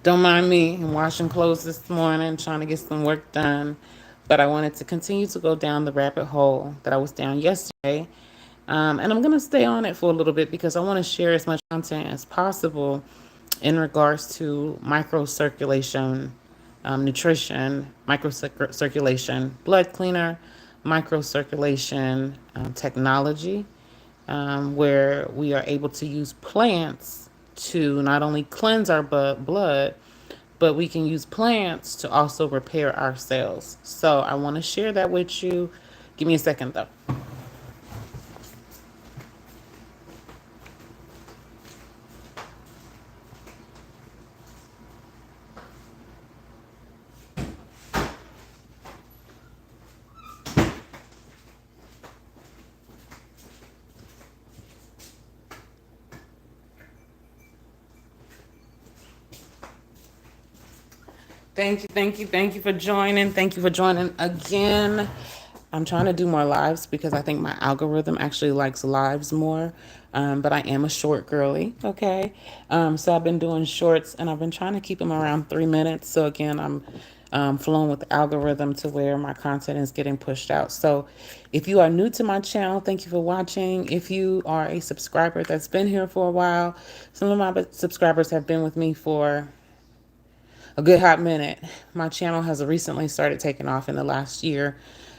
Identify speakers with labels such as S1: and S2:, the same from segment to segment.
S1: Don't mind me. I'm washing clothes this morning, trying to get some work done. But I wanted to continue to go down the rabbit hole that I was down yesterday. And I'm going to stay on it for a little bit because I want to share as much content as possible in regards to microcirculation nutrition, microcirculation blood cleaner, microcirculation technology, where we are able to use plants to not only cleanse our blood, but we can use plants to also repair our cells. So I want to share that with you. Give me a second though. Thank you for joining. Thank you for joining again. I'm trying to do more lives because I think my algorithm actually likes lives more. But I am a short girly, okay? So I've been doing shorts and I've been trying to keep them around 3 minutes. So again, I'm flowing with the algorithm to where my content is getting pushed out. So if you are new to my channel, thank you for watching. If you are a subscriber that's been here for a while, some of my subscribers have been with me for a good hot minute. My channel has recently started taking off in the last year.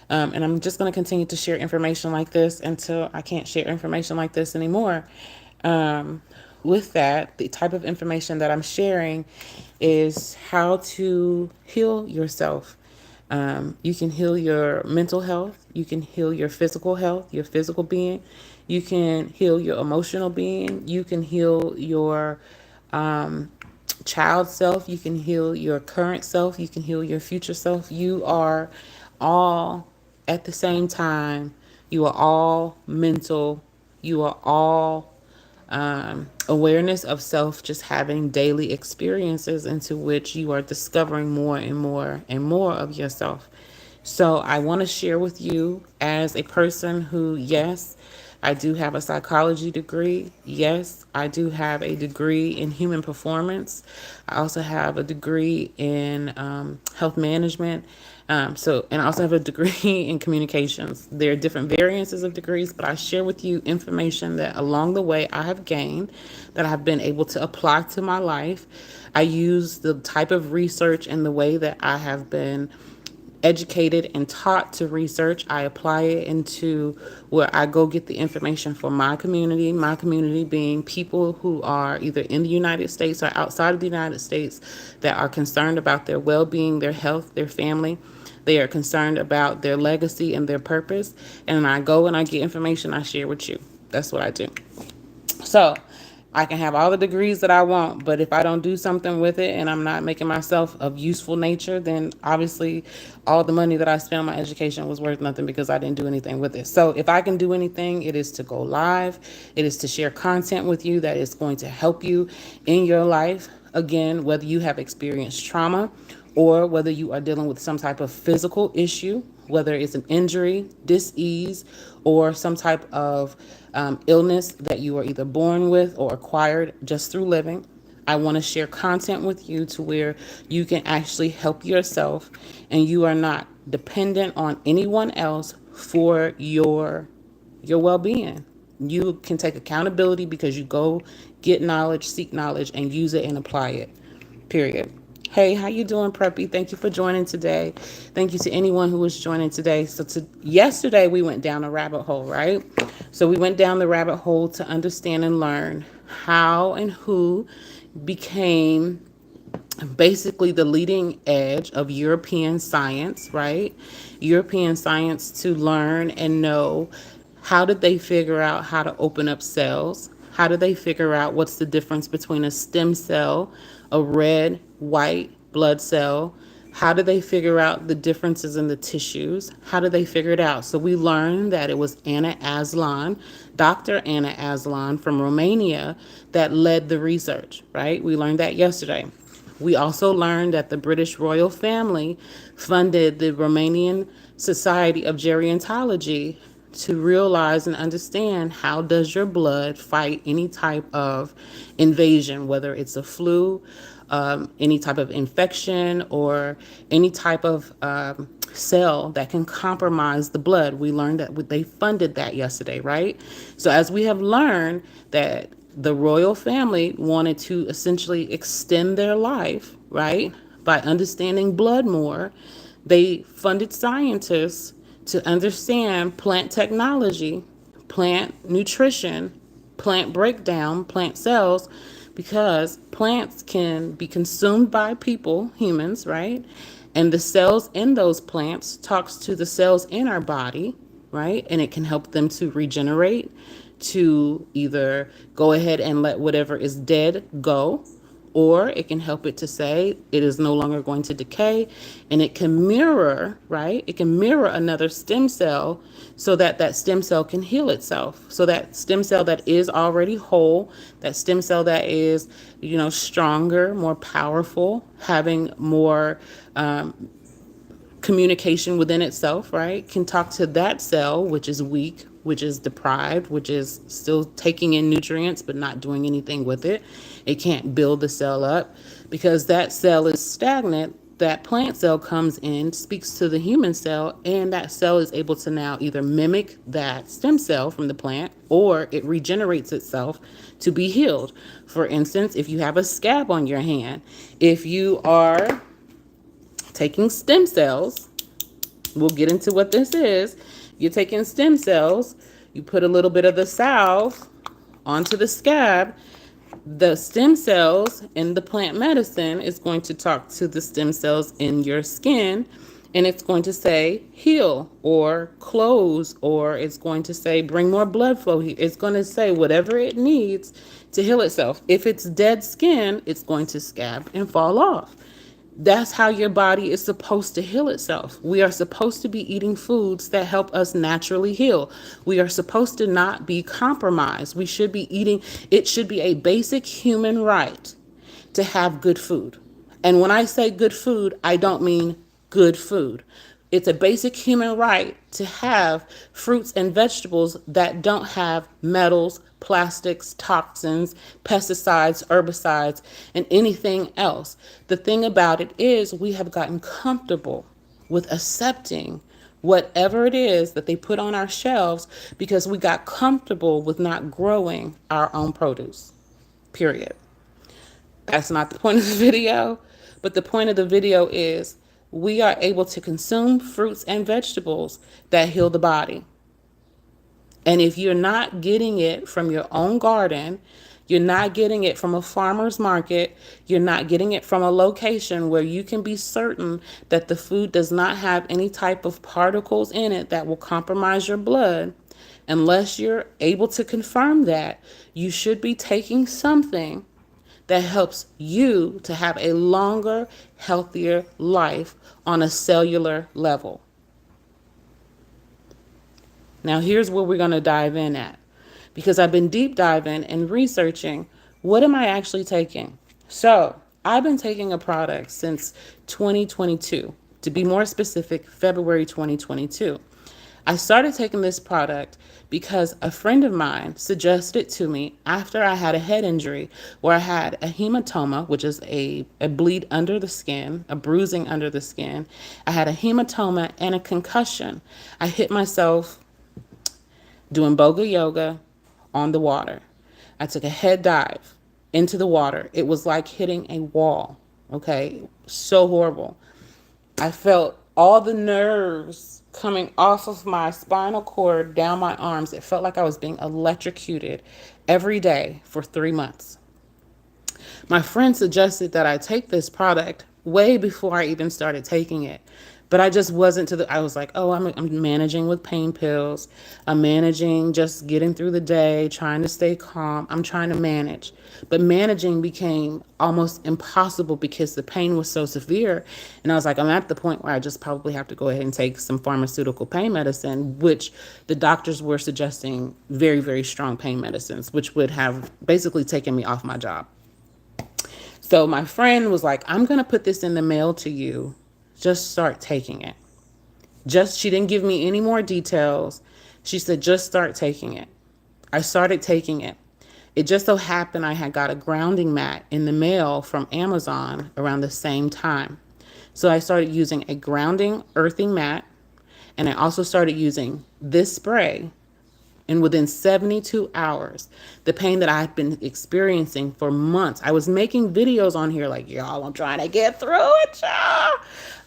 S1: And I'm just going to continue to share information like this until I can't share information like this anymore. Um, with that, the type of information that I'm sharing is how to heal yourself. You can heal your mental health. You can heal your physical health, your physical being. You can heal your emotional being. You can heal your child self. You can heal your current self. You can heal your future self. You are all at the same time. You are all mental. You are all awareness of self, just having daily experiences into which you are discovering more and more and more of yourself. So I want to share with you as a person who, yes, I do have a psychology degree. Yes, I do have a degree in human performance. I also have a degree in health management. And I also have a degree in communications. There are different variances of degrees, but I share with you information that along the way I have gained that I've been able to apply to my life. I use the type of research and the way that I have been educated and taught to research. I apply it into where I go get the information for my community being people who are either in the United States or outside of the United States that are concerned about their well-being, their health, their family. They are concerned about their legacy and their purpose. And I go and I get information I share with you. That's what I do. So I can have all the degrees that I want, but if I don't do something with it and I'm not making myself of useful nature, then obviously all the money that I spent on my education was worth nothing because I didn't do anything with it. So if I can do anything, it is to go live. It is to share content with you that is going to help you in your life. Again, whether you have experienced trauma or whether you are dealing with some type of physical issue, whether it's an injury, dis-ease, or some type of illness that you are either born with or acquired just through living. I want to share content with you to where you can actually help yourself and you are not dependent on anyone else for your well-being. You can take accountability because you go get knowledge, seek knowledge, and use it and apply it. Period. Hey, how you doing, Preppy? Thank you for joining today. Thank you to anyone who was joining today. Yesterday we went down a rabbit hole, right? So we went down the rabbit hole to understand and learn how and who became basically the leading edge of European science, right? European science to learn and know how did they figure out how to open up cells? How do they figure out what's the difference between a stem cell, a red, white blood cell? How do they figure out the differences in the tissues? How do they figure it out? So we learned that it was Anna Aslan, Dr. Anna Aslan from Romania, that led the research, right? We learned that yesterday. We also learned that the British royal family funded the Romanian Society of Gerontology to realize and understand how does your blood fight any type of invasion, whether it's a flu, any type of infection, or any type of cell that can compromise the blood. We learned that they funded that yesterday, right? So as we have learned that the royal family wanted to essentially extend their life, right, by understanding blood more, they funded scientists to understand plant technology, plant nutrition, plant breakdown, plant cells, because plants can be consumed by people, humans, right? And the cells in those plants talks to the cells in our body, right? And it can help them to regenerate, to either go ahead and let whatever is dead go, or it can help it to say it is no longer going to decay, and it can mirror, right? It can mirror another stem cell so that that stem cell can heal itself. So that stem cell that is already whole, that stem cell that is, stronger, more powerful, having more communication within itself, right, can talk to that cell, which is weak, which is deprived, which is still taking in nutrients but not doing anything with it. It can't build the cell up because that cell is stagnant. That plant cell comes in, speaks to the human cell, and that cell is able to now either mimic that stem cell from the plant, or it regenerates itself to be healed. For instance, if you have a scab on your hand, if you are taking stem cells, we'll get into what this is. You're taking stem cells, you put a little bit of the salve onto the scab. The stem cells in the plant medicine is going to talk to the stem cells in your skin, and it's going to say heal or close, or it's going to say bring more blood flow. It's going to say whatever it needs to heal itself. If it's dead skin, it's going to scab and fall off. That's how your body is supposed to heal itself. We are supposed to be eating foods that help us naturally heal. We are supposed to not be compromised. We should be eating, it should be a basic human right to have good food. And when I say good food, I don't mean good food. It's a basic human right to have fruits and vegetables that don't have metals, plastics, toxins, pesticides, herbicides, and anything else. The thing about it is we have gotten comfortable with accepting whatever it is that they put on our shelves because we got comfortable with not growing our own produce, period. That's not the point of the video, but the point of the video is we are able to consume fruits and vegetables that heal the body. And if you're not getting it from your own garden, you're not getting it from a farmer's market, you're not getting it from a location where you can be certain that the food does not have any type of particles in it that will compromise your blood, unless you're able to confirm that, you should be taking something that helps you to have a longer, healthier life on a cellular level. Now, here's where we're going to dive in at, because I've been deep diving and researching what am I actually taking. So I've been taking a product since 2022, to be more specific, February 2022. I started taking this product because a friend of mine suggested it to me after I had a head injury where I had a hematoma, which is a bleed under the skin, a bruising under the skin. I had a hematoma and a concussion. I hit myself doing boga yoga on the water. I took a head dive into the water. It was like hitting a wall, okay? So horrible. I felt all the nerves coming off of my spinal cord down my arms. It felt like I was being electrocuted every day for 3 months. My friend suggested that I take this product way before I even started taking it. But I just wasn't I was like, oh, I'm managing with pain pills. I'm managing just getting through the day, trying to stay calm. I'm trying to manage. But managing became almost impossible because the pain was so severe. And I was like, I'm at the point where I just probably have to go ahead and take some pharmaceutical pain medicine, which the doctors were suggesting very, very strong pain medicines, which would have basically taken me off my job. So my friend was like, I'm going to put this in the mail to you. Just start taking it. She didn't give me any more details. She said, just start taking it. I started taking it. It just so happened I had got a grounding mat in the mail from Amazon around the same time. So I started using a grounding earthing mat, and I also started using this spray. And within 72 hours, the pain that I had been experiencing for months, I was making videos on here like, y'all, I'm trying to get through it, y'all.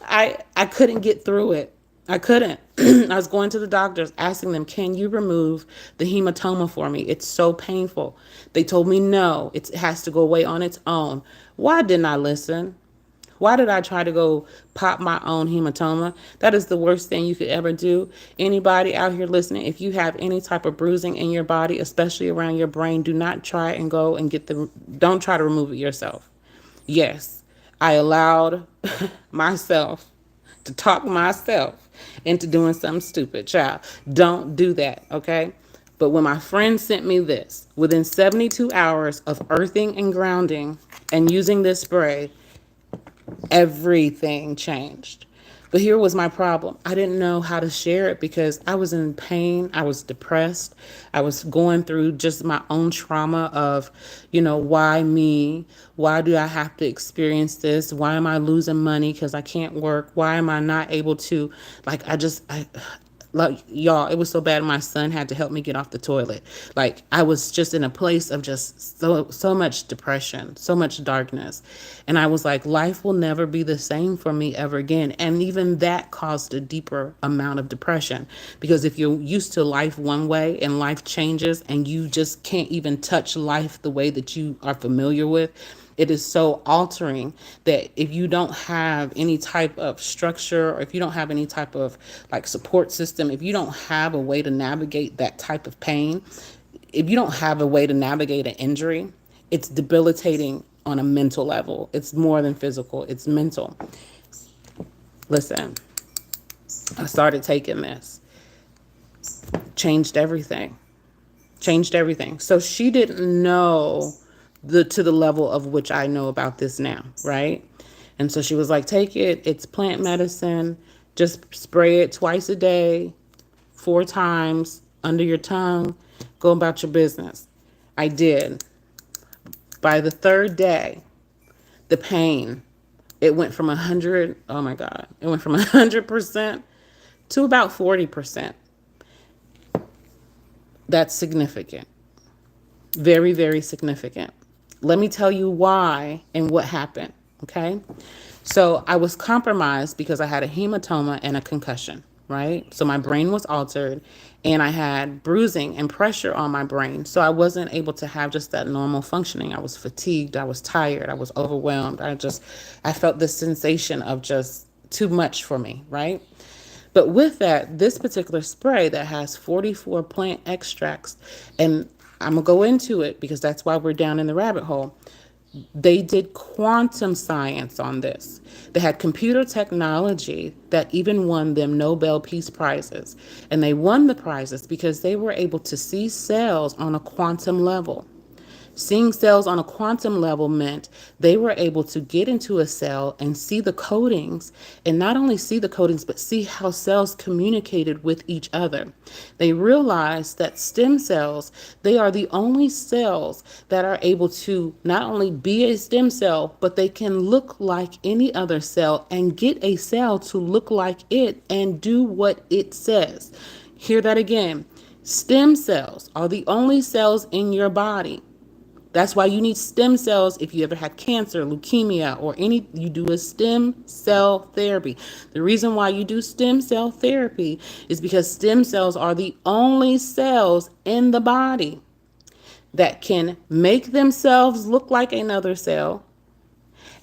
S1: I couldn't get through it. I couldn't. I was going to the doctors asking them, can you remove the hematoma for me? It's so painful. They told me no, it has to go away on its own. Why didn't I listen? Why did I try to go pop my own hematoma? That is the worst thing you could ever do. Anybody out here listening, if you have any type of bruising in your body, especially around your brain, do not try and go and don't try to remove it yourself. Yes, I allowed myself to talk myself into doing something stupid. Child, don't do that, okay? But when my friend sent me this, within 72 hours of earthing and grounding and using this spray, everything changed. But here was my problem. I didn't know how to share it because I was in pain. I was depressed. I was going through just my own trauma of, why me? Why do I have to experience this? Why am I losing money because I can't work? Why am I not able to, like, y'all, it was so bad my son had to help me get off the toilet. Like, I was just in a place of just so much depression, so much darkness. And I was like, life will never be the same for me ever again. And even that caused a deeper amount of depression, because if you're used to life one way and life changes and you just can't even touch life the way that you are familiar with, it is so altering that if you don't have any type of structure, or if you don't have any type of support system, if you don't have a way to navigate that type of pain, if you don't have a way to navigate an injury, it's debilitating on a mental level. It's more than physical, it's mental. Listen, I started taking this, changed everything. So she didn't know to the level of which I know about this now, right? And so she was like, take it. It's plant medicine. Just spray it twice a day, 4 times under your tongue. Go about your business. I did. By the 3rd day, the pain, it went from 100, oh my God, it went from 100% to about 40%. That's significant. Very, very significant. Let me tell you why and what happened, okay? So I was compromised because I had a hematoma and a concussion, right? So my brain was altered and I had bruising and pressure on my brain. So I wasn't able to have just that normal functioning. I was fatigued. I was tired. I was overwhelmed. I felt this sensation of just too much for me, right? But with that, this particular spray that has 44 plant extracts, and I'm going to go into it because that's why we're down in the rabbit hole. They did quantum science on this. They had computer technology that even won them Nobel Peace Prizes. And they won the prizes because they were able to see cells on a quantum level. Seeing cells on a quantum level meant they were able to get into a cell and see the codings, and not only see the codings, but see how cells communicated with each other. They realized that stem cells, they are the only cells that are able to not only be a stem cell, but they can look like any other cell and get a cell to look like it and do what it says. Hear that again. Stem cells are the only cells in your body. That's why you need stem cells if you ever had cancer, leukemia, or you do a stem cell therapy. The reason why you do stem cell therapy is because stem cells are the only cells in the body that can make themselves look like another cell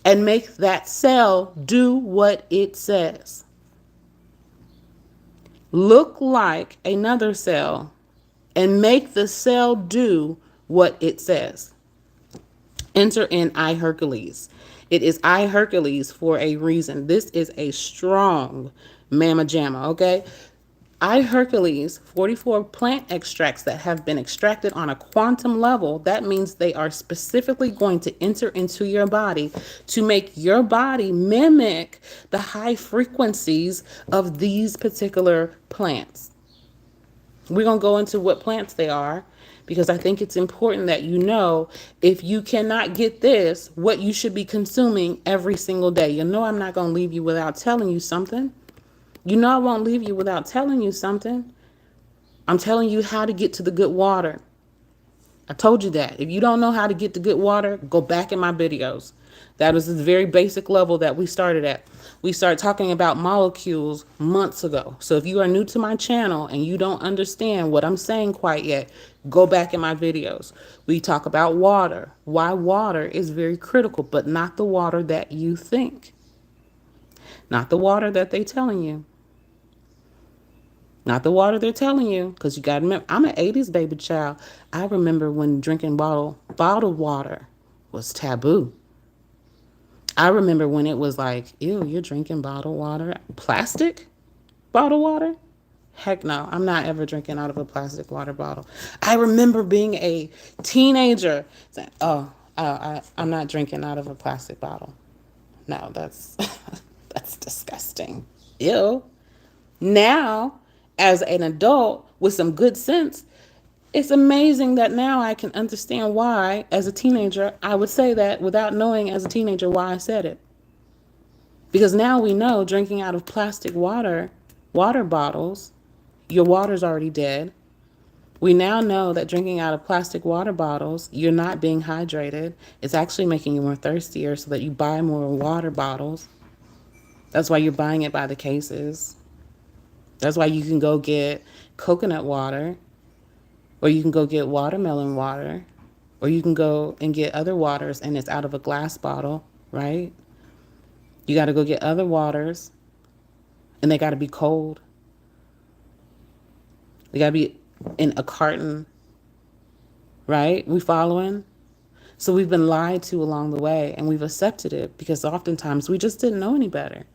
S1: and make that cell do what it says. Look like another cell and make the cell do what it says. Enter in iHercules. It is iHercules for a reason. This is a strong mamma jamma, okay? iHercules, 44 plant extracts that have been extracted on a quantum level. That means they are specifically going to enter into your body to make your body mimic the high frequencies of these particular plants. We're going to go into what plants they are because I think it's important that you know if you cannot get this, what you should be consuming every single day. You know I'm not going to leave you without telling you something. You know I won't leave you without telling you something. I'm telling you how to get to the good water. I told you that. If you don't know how to get to good water, go back in my videos. That was the very basic level that we started at. We started talking about molecules months ago. So if you are new to my channel and you don't understand what I'm saying quite yet, go back in my videos. We talk about water, why water is very critical, but not the water that you think. Not the water that they telling you. Not the water they're telling you, because you got to remember, I'm an 80s baby child. I remember when drinking bottled water was taboo. I remember when it was like, ew, you're drinking bottled water? Plastic bottled water? Heck no, I'm not ever drinking out of a plastic water bottle. I remember being a teenager saying, I'm not drinking out of a plastic bottle. No, that's that's disgusting. Ew. Now, as an adult with some good sense, it's amazing that now I can understand why, as a teenager, I would say that without knowing as a teenager why I said it. Because now we know drinking out of plastic water bottles, your water's already dead. We now know that drinking out of plastic water bottles, you're not being hydrated. It's actually making you more thirstier so that you buy more water bottles. That's why you're buying it by the cases. That's why you can go get coconut water, or you can go get watermelon water, or you can go and get other waters and it's out of a glass bottle, right? You got to go get other waters and they got to be cold. They got to be in a carton, right? We following? So we've been lied to along the way and we've accepted it because oftentimes we just didn't know any better.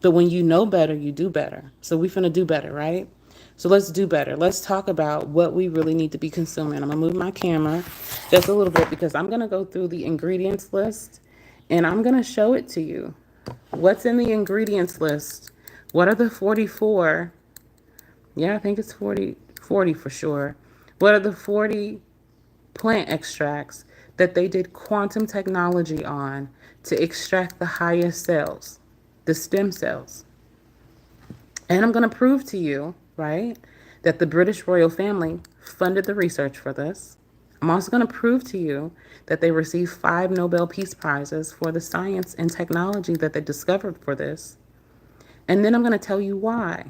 S1: But when you know better, you do better. So we finna do better, right? So let's do better. Let's talk about what we really need to be consuming. I'm gonna move my camera just a little bit because I'm gonna go through the ingredients list and I'm gonna show it to you. What's in the ingredients list? What are the 44? Yeah, I think it's 40 for sure. What are the 40 plant extracts that they did quantum technology on to extract the highest cells? The stem cells. And I'm going to prove to you, right, that the British royal family funded the research for this. I'm also going to prove to you that they received 5 Nobel Peace Prizes for the science and technology that they discovered for this. And then I'm going to tell you why.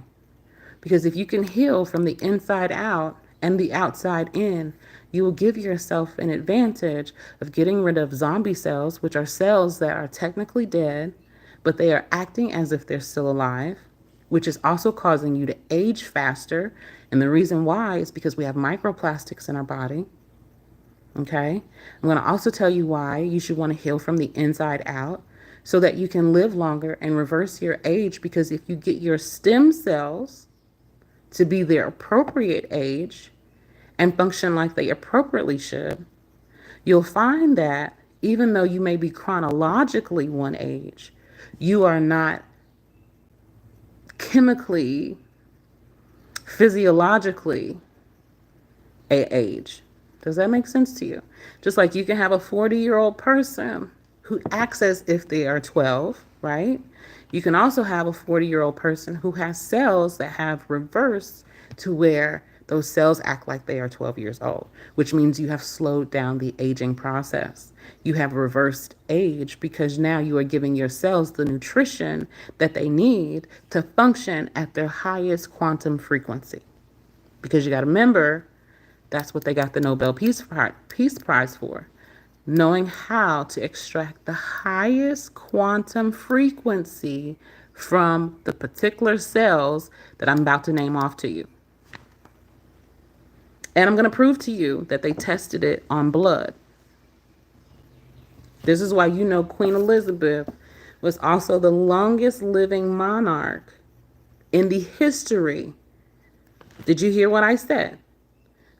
S1: Because if you can heal from the inside out and the outside in, you will give yourself an advantage of getting rid of zombie cells, which are cells that are technically dead, but they are acting as if they're still alive, which is also causing you to age faster. And the reason why is because we have microplastics in our body. Okay? I'm going to also tell you why you should want to heal from the inside out so that you can live longer and reverse your age. Because if you get your stem cells to be their appropriate age and function like they appropriately should, you'll find that even though you may be chronologically one age, you are not chemically, physiologically a age. Does that make sense to you? Just like you can have a 40-year-old person who acts as if they are 12, right? You can also have a 40-year-old person who has cells that have reversed to where those cells act like they are 12 years old, which means you have slowed down the aging process. You have reversed age because now you are giving your cells the nutrition that they need to function at their highest quantum frequency. Because you got to remember, that's what they got the Nobel Peace Prize for. Knowing how to extract the highest quantum frequency from the particular cells that I'm about to name off to you. And I'm going to prove to you that they tested it on blood. This is why you know Queen Elizabeth was also the longest living monarch in the history. Did you hear what I said?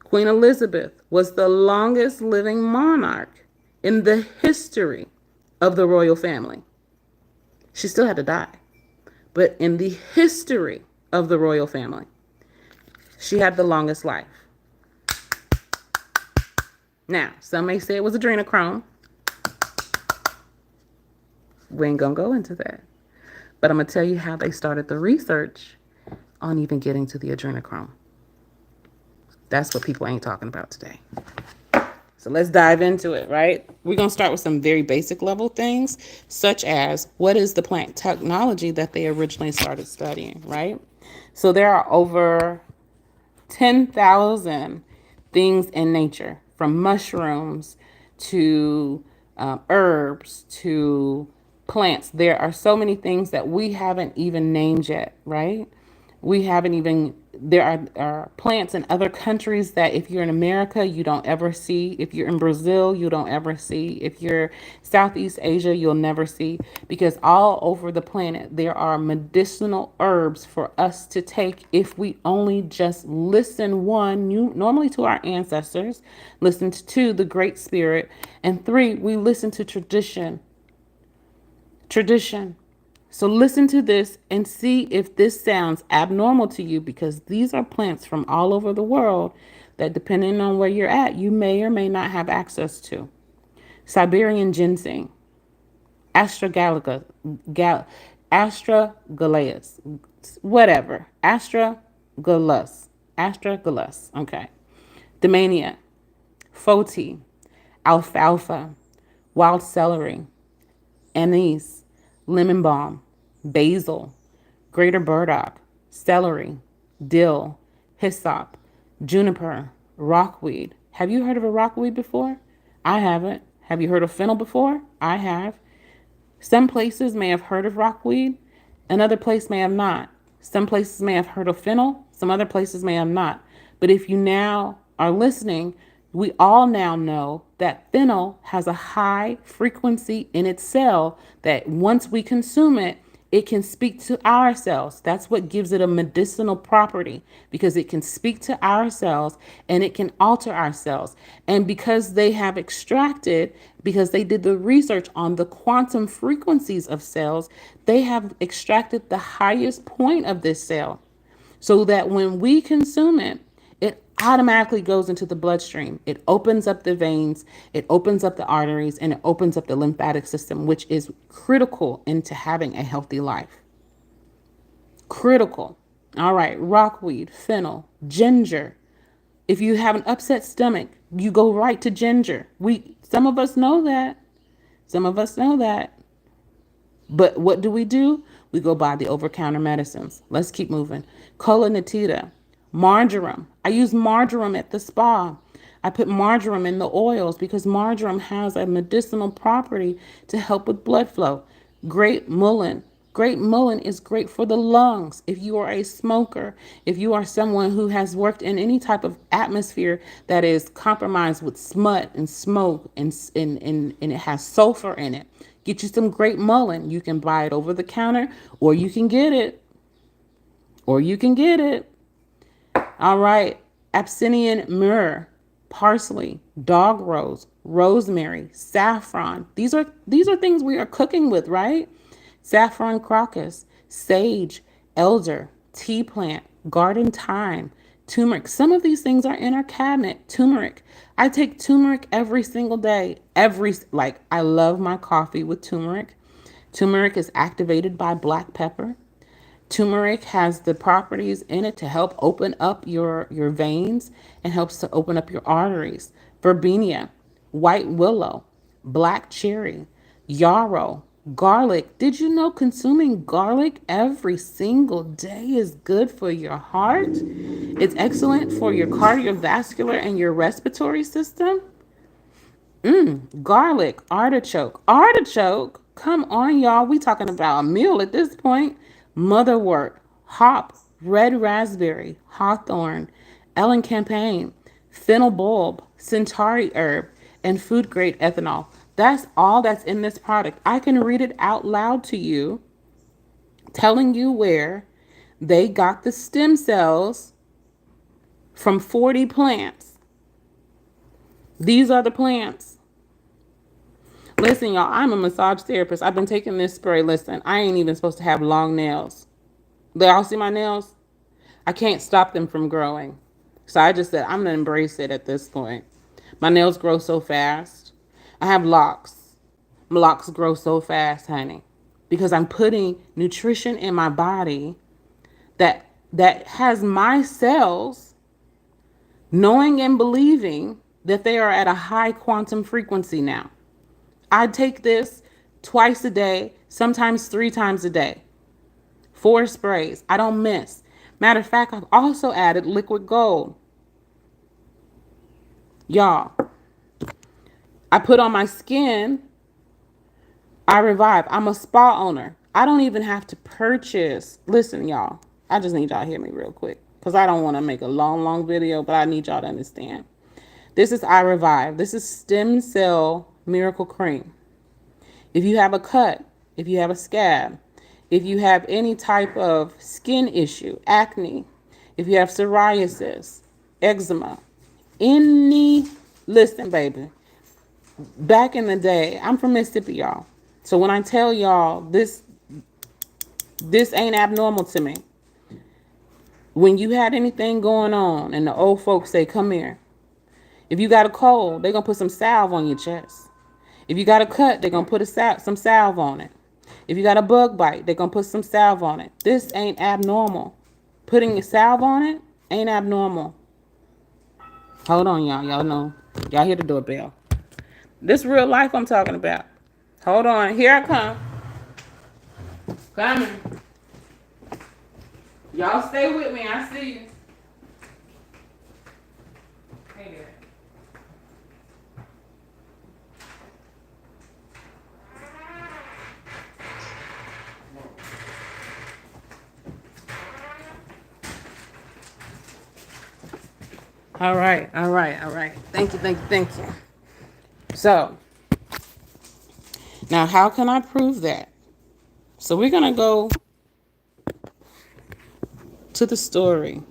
S1: Queen Elizabeth was the longest living monarch in the history of the royal family. She still had to die, but in the history of the royal family. She had the longest life. Now, some may say it was adrenochrome. We ain't gonna go into that. But I'm gonna tell you how they started the research on even getting to the adrenochrome. That's what people ain't talking about today. So let's dive into it, right? We're going to start with some very basic level things, such as what is the plant technology that they originally started studying, right? So there are over 10,000 things in nature, from mushrooms to herbs to plants. There are so many things that we haven't even named yet, right? We haven't even, there are plants in other countries that if you're in America, you don't ever see. If you're in Brazil, you don't ever see. If you're Southeast Asia, you'll never see. Because all over the planet, there are medicinal herbs for us to take if we only just listen, one, normally to our ancestors, listen to two, the Great Spirit, and three, we listen to tradition. Tradition. So listen to this and see if this sounds abnormal to you, because these are plants from all over the world that, depending on where you're at, you may or may not have access to. Siberian ginseng, astragalus, astragalus, whatever, astragalus, okay. Dahlia, foti, alfalfa, wild celery, anise, lemon balm, basil, greater burdock, celery, dill, hyssop, juniper, rockweed. Have you heard of a rockweed before? I haven't. Have you heard of fennel before? I have. Some places may have heard of rockweed, another place may have not. Some places may have heard of fennel, some other places may have not. But if you now are listening, we all now know that fennel has a high frequency in its cell that once we consume it, it can speak to our cells. That's what gives it a medicinal property, because it can speak to our cells and it can alter our cells. And because they have extracted, because they did the research on the quantum frequencies of cells, they have extracted the highest point of this cell, so that when we consume it, it automatically goes into the bloodstream. It opens up the veins, it opens up the arteries, and it opens up the lymphatic system, which is critical into having a healthy life. Critical. All right, rockweed, fennel, ginger. If you have an upset stomach, you go right to ginger. Some of us know that. Some of us know that. But what do? We go buy the over-counter medicines. Let's keep moving. Cola marjoram. I use marjoram at the spa. I put marjoram in the oils because marjoram has a medicinal property to help with blood flow. Great mullein. Great mullein is great for the lungs. If you are a smoker, if you are someone who has worked in any type of atmosphere that is compromised with smut and smoke and it has sulfur in it, get you some great mullein. You can buy it over the counter, or you can get it. All right. Abyssinian myrrh, parsley, dog rose, rosemary, saffron. These are things we are cooking with, right? Saffron crocus, sage, elder, tea plant, garden thyme, turmeric. Some of these things are in our cabinet. Turmeric. I take turmeric every single day. I love my coffee with turmeric. Turmeric is activated by black pepper. Turmeric has the properties in it to help open up your veins and helps to open up your arteries. Verbena, white willow, black cherry, yarrow, garlic. Did you know consuming garlic every single day is good for your heart? It's excellent for your cardiovascular and your respiratory system. Garlic, artichoke. Artichoke? Come on, y'all. We talking about a meal at this point. Motherwort, hop, red raspberry, hawthorn, Ellen campaign, fennel bulb, centauri herb, and food grade ethanol. That's all that's in this product. I can read it out loud to you, telling you where they got the stem cells from 40 plants. These are the plants. Listen, y'all, I'm a massage therapist. I've been taking this spray. Listen, I ain't even supposed to have long nails. Do y'all see my nails? I can't stop them from growing. So I just said, I'm going to embrace it at this point. My nails grow so fast. I have locks. My locks grow so fast, honey, because I'm putting nutrition in my body that has my cells knowing and believing that they are at a high quantum frequency now. I take this twice a day, sometimes 3 times a day. 4 sprays. I don't miss. Matter of fact, I've also added liquid gold. Y'all, I put on my skin, I revive. I'm a spa owner. I don't even have to purchase. Listen, y'all, I just need y'all to hear me real quick because I don't want to make a long video, but I need y'all to understand. This is I Revive. This is stem cell miracle cream. If you have a cut, if you have a scab, if you have any type of skin issue, acne, if you have psoriasis, eczema, listen, baby, back in the day, I'm from Mississippi, y'all. So when I tell y'all this ain't abnormal to me. When you had anything going on and the old folks say, come here. If you got a cold, they're going to put some salve on your chest. If you got a cut, they're going to put some salve on it. If you got a bug bite, they're going to put some salve on it. This ain't abnormal. Putting a salve on it ain't abnormal. Hold on, y'all. Y'all know. Y'all hear the doorbell. This real life I'm talking about. Hold on. Here I come. Coming. Y'all stay with me. I see you. Hey there. All right. Thank you. So, now how can I prove that? So we're going to go to the story.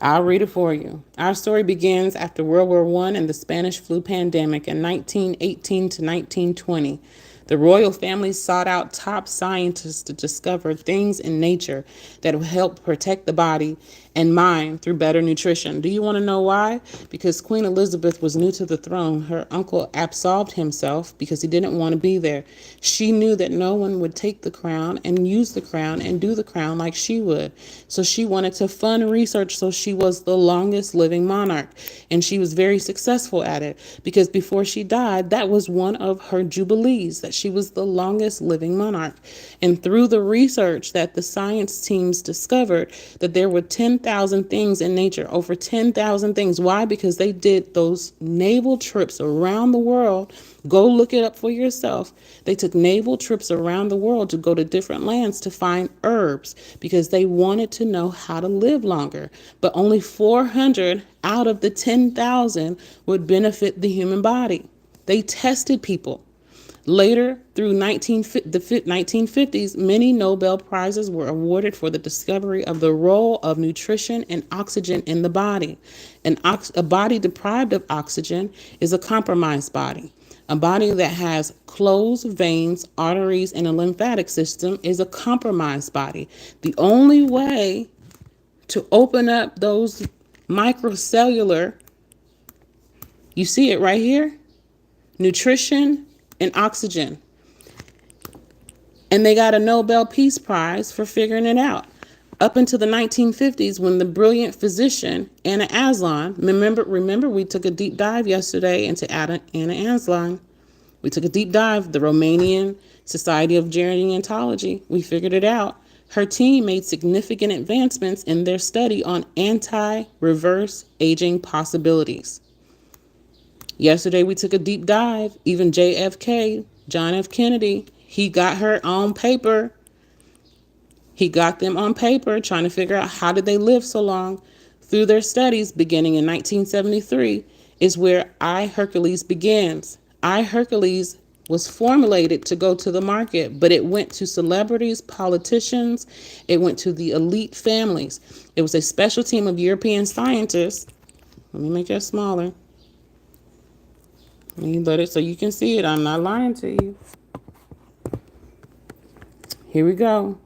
S1: I'll read it for you. Our story begins after World War I and the Spanish flu pandemic in 1918 to 1920. The royal family sought out top scientists to discover things in nature that would help protect the body and mind through better nutrition. Do you want to know why? Because Queen Elizabeth was new to the throne. Her uncle absolved himself because he didn't want to be there. She knew that no one would take the crown and use the crown and do the crown like she would. So she wanted to fund research, so she was the longest living monarch. And she was very successful at it because before she died, that was one of her jubilees, that she was the longest living monarch. And through the research that the science teams discovered that there were 10,000 things in nature, over 10,000 things. Why? Because they did those naval trips around the world. Go look it up for yourself. They took naval trips around the world to go to different lands to find herbs because they wanted to know how to live longer. But only 400 out of the 10,000 would benefit the human body. They tested people. Later, through the 1950s, many Nobel Prizes were awarded for the discovery of the role of nutrition and oxygen in the body. A body deprived of oxygen is a compromised body. A body that has closed veins, arteries, and a lymphatic system is a compromised body. The only way to open up those microcellular, you see it right here, nutrition and oxygen. And they got a Nobel Peace Prize for figuring it out. Up until the 1950s, when the brilliant physician Anna Aslan, remember we took a deep dive yesterday into Anna Aslan. We took a deep dive, the Romanian Society of Gerontology. We figured it out. Her team made significant advancements in their study on anti-reverse aging possibilities. Yesterday, we took a deep dive. Even JFK, John F. Kennedy, he got her on paper. He got them on paper trying to figure out how did they live so long. Through their studies, beginning in 1973, is where iHercules begins. iHercules was formulated to go to the market, but it went to celebrities, politicians. It went to the elite families. It was a special team of European scientists. Let me make that smaller. Let it so you can see it. I'm not lying to you. Here we go.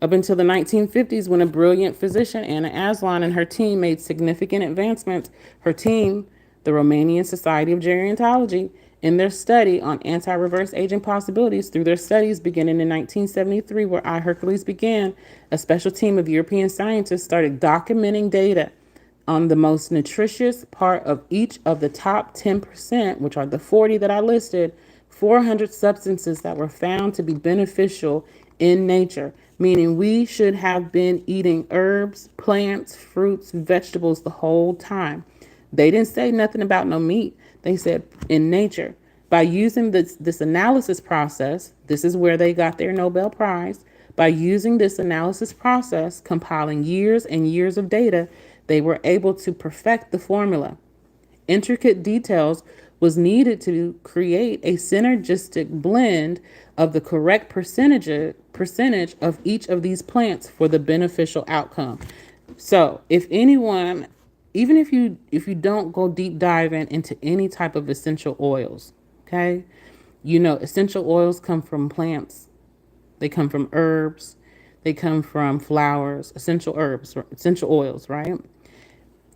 S1: Up until the 1950s, when a brilliant physician, Anna Aslan, and her team made significant advancements, her team, the Romanian Society of Gerontology, in their study on anti-reverse aging possibilities through their studies beginning in 1973, where iHercules began, a special team of European scientists started documenting data on the most nutritious part of each of the top 10%, which are the 40 that I listed, 400 substances that were found to be beneficial in nature, meaning we should have been eating herbs, plants, fruits, vegetables the whole time. They didn't say nothing about no meat. They said in nature. By using this analysis process, this is where they got their Nobel Prize. By using this analysis process, compiling years and years of data, they were able to perfect the formula. Intricate details was needed to create a synergistic blend of the correct percentage of each of these plants for the beneficial outcome. So, if anyone, even if you don't go deep diving into any type of essential oils, okay? You know, essential oils come from plants. They come from herbs. They come from flowers, essential herbs, essential oils, right?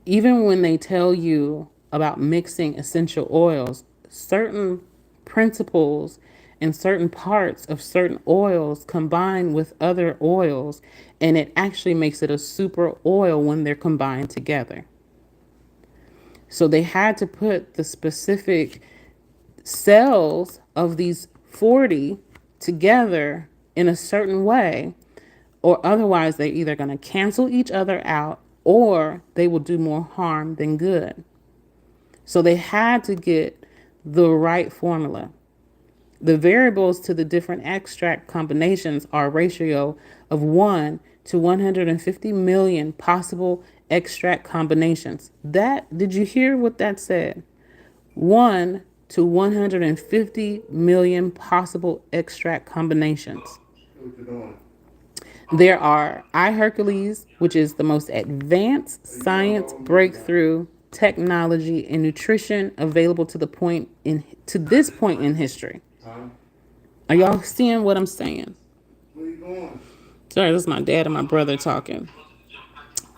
S1: Even when they tell you about mixing essential oils, certain principles and certain parts of certain oils combine with other oils, and it actually makes it a super oil when they're combined together. So they had to put the specific cells of these 40 together in a certain way, or otherwise they're either going to cancel each other out or they will do more harm than good. So they had to get the right formula. The variables to the different extract combinations are a ratio of 1 to 150 million possible extract combinations. Did you hear what that said? 1 to 150 million possible extract combinations. There are iHercules, which is the most advanced science breakthrough technology in nutrition available to this point in history. Are y'all seeing what I'm saying? Sorry, this is my dad and my brother talking.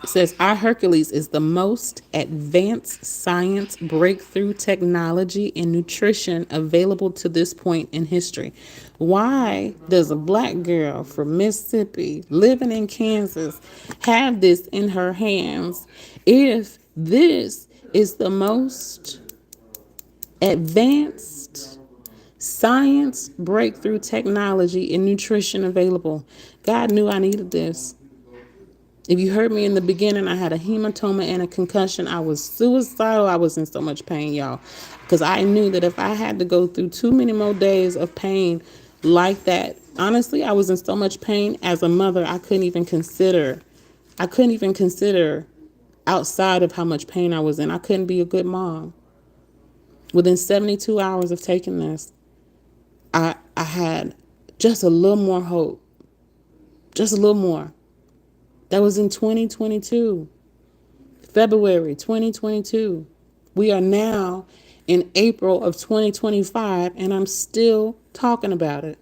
S1: It says iHercules is the most advanced science breakthrough technology in nutrition available to this point in history. Why does a black girl from Mississippi living in Kansas have this in her hands if this is the most advanced science breakthrough technology in nutrition available? God knew I needed this. If you heard me in the beginning, I had a hematoma and a concussion. I was suicidal. I was in so much pain, y'all, because I knew that if I had to go through too many more days of pain like that, honestly, I was in so much pain as a mother, I couldn't even consider outside of how much pain I was in. I couldn't be a good mom. Within 72 hours of taking this, I had just a little more hope, just a little more. That was in 2022, February 2022. We are now in April of 2025, and I'm still talking about it.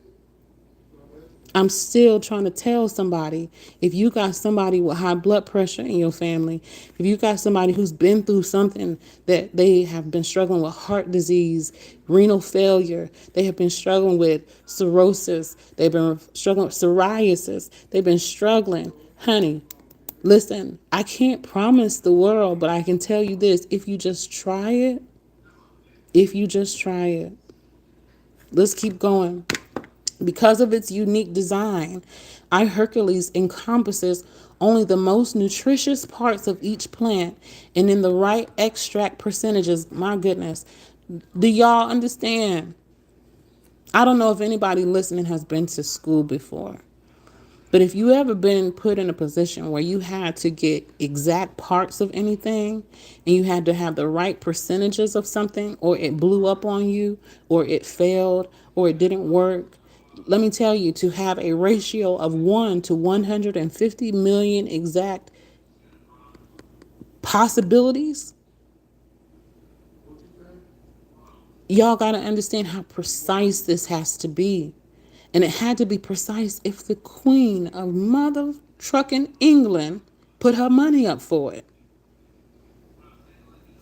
S1: I'm still trying to tell somebody, if you got somebody with high blood pressure in your family, if you got somebody who's been through something, that they have been struggling with heart disease, renal failure, they have been struggling with cirrhosis, they've been struggling with psoriasis, they've been struggling, honey, listen, I can't promise the world, but I can tell you this, if you just try it, let's keep going. Because of its unique design, iHercules encompasses only the most nutritious parts of each plant, and in the right extract percentages. My goodness, do y'all understand? I don't know if anybody listening has been to school before, but if you ever been put in a position where you had to get exact parts of anything and you had to have the right percentages of something, or it blew up on you, or it failed, or it didn't work, let me tell you, to have a ratio of 1 to 150 million exact possibilities, y'all got to understand how precise this has to be. And it had to be precise if the queen of mother trucking England put her money up for it.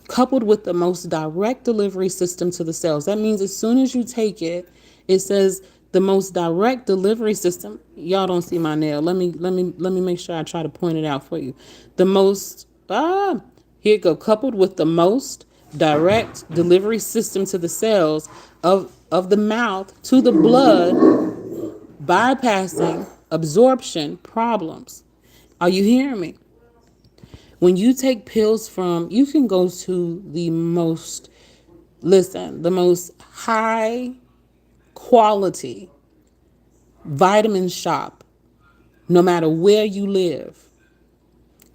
S1: Coupled with the most direct delivery system to the cells. That means as soon as you take it, it says the most direct delivery system. Y'all don't see my nail. Let me make sure I try to point it out for you. The most here it go. Coupled with the most direct delivery system to the cells of the mouth to the blood, bypassing absorption problems. Are you hearing me? When you take pills from, you can go to the most high quality vitamin shop, no matter where you live.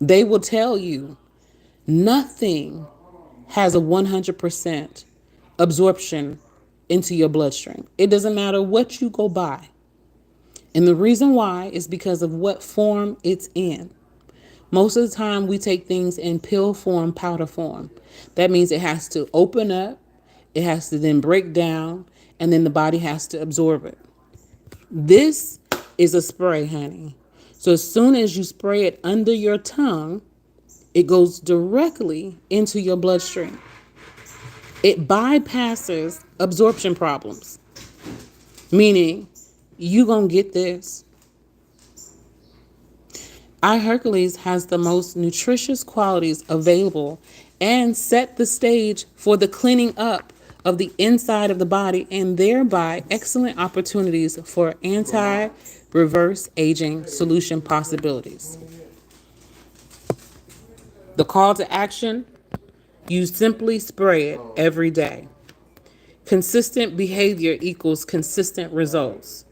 S1: They will tell you nothing has a 100% absorption into your bloodstream. It doesn't matter what you go by. And the reason why is because of what form it's in. Most of the time we take things in pill form, powder form. That means it has to open up, it has to then break down, and then the body has to absorb it. This is a spray, honey. So as soon as you spray it under your tongue, it goes directly into your bloodstream. It bypasses absorption problems, meaning you gonna get this. iHercules has the most nutritious qualities available and set the stage for the cleaning up of the inside of the body and thereby excellent opportunities for anti-reverse aging solution possibilities. The call to action, you simply spray it every day. Consistent behavior equals consistent results.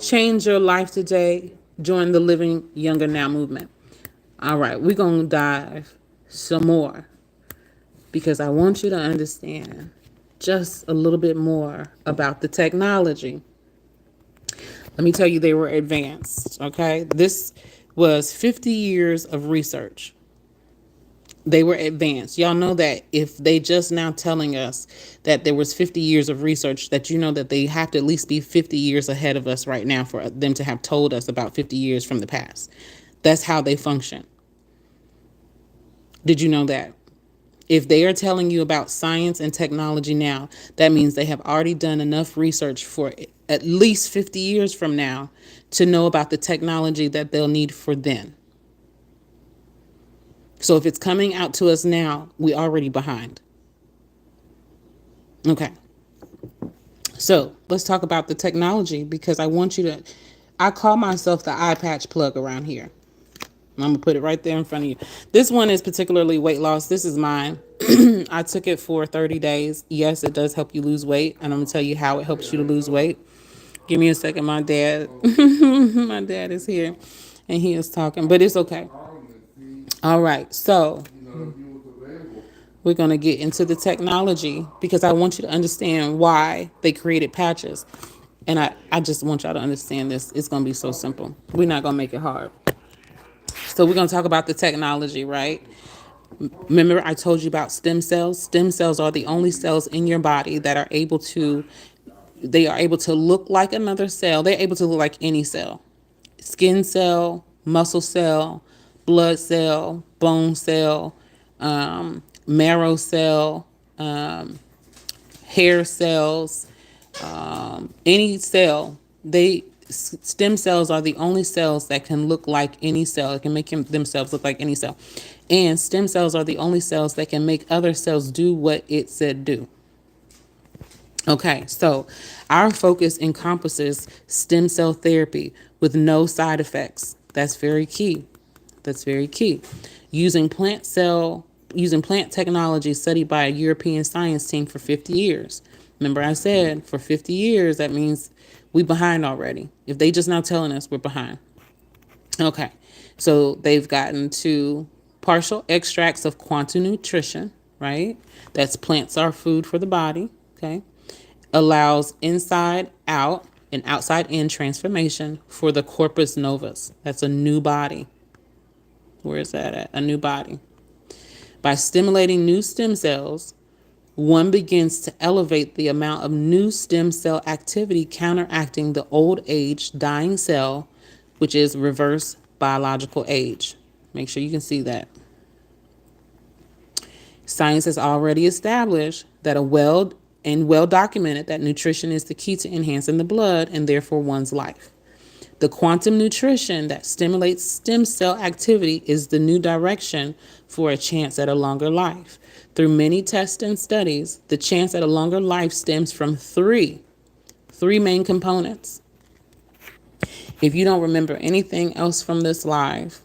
S1: Change your life today. Join the Living Younger Now movement. All right, we're going to dive some more because I want you to understand just a little bit more about the technology. Let me tell you, they were advanced, okay? This was 50 years of research. They were advanced. Y'all know that if they just now telling us that there was 50 years of research, that you know that they have to at least be 50 years ahead of us right now for them to have told us about 50 years from the past. That's how they function. Did you know that? If they are telling you about science and technology now, that means they have already done enough research for at least 50 years from now to know about the technology that they'll need for then. So if it's coming out to us now, we're already behind. Okay. So let's talk about the technology because I want you to, I call myself the eye patch plug around here. I'm going to put it right there in front of you. This one is particularly weight loss. This is mine. I took it for 30 days. Yes, it does help you lose weight. And I'm going to tell you how it helps you to lose weight. Give me a second. My dad, my dad is here and he is talking, but it's okay. All right. So we're going to get into the technology because I want you to understand why they created patches. And I just want y'all to understand this. It's going to be so simple. We're not going to make it hard. So we're going to talk about the technology, right? Remember I told you about stem cells? Stem cells are the only cells in your body that are able to, they are able to look like another cell. They're able to look like any cell. Skin cell, muscle cell, blood cell, bone cell, marrow cell, hair cells, any cell. Stem cells are the only cells that can look like any cell. It can make themselves look like any cell. And stem cells are the only cells that can make other cells do what it said do. Okay, so our focus encompasses stem cell therapy with no side effects. That's very key. That's very key. Using plant technology studied by a European science team for 50 years. Remember I said for 50 years, that means we behind already. If they just now telling us, we're behind. Okay, so they've gotten to partial extracts of quantum nutrition, right? That's plants are food for the body, okay? Allows inside out and outside in transformation for the corpus novus. That's a new body. Where is that at? A new body. By stimulating new stem cells, One begins to elevate the amount of new stem cell activity counteracting the old age dying cell, which is reverse biological age. Make sure you can see that. Science has already established that well documented that nutrition is the key to enhancing the blood and therefore one's life. The quantum nutrition that stimulates stem cell activity is the new direction for a chance at a longer life. Through many tests and studies, the chance at a longer life stems from three main components. If you don't remember anything else from this live,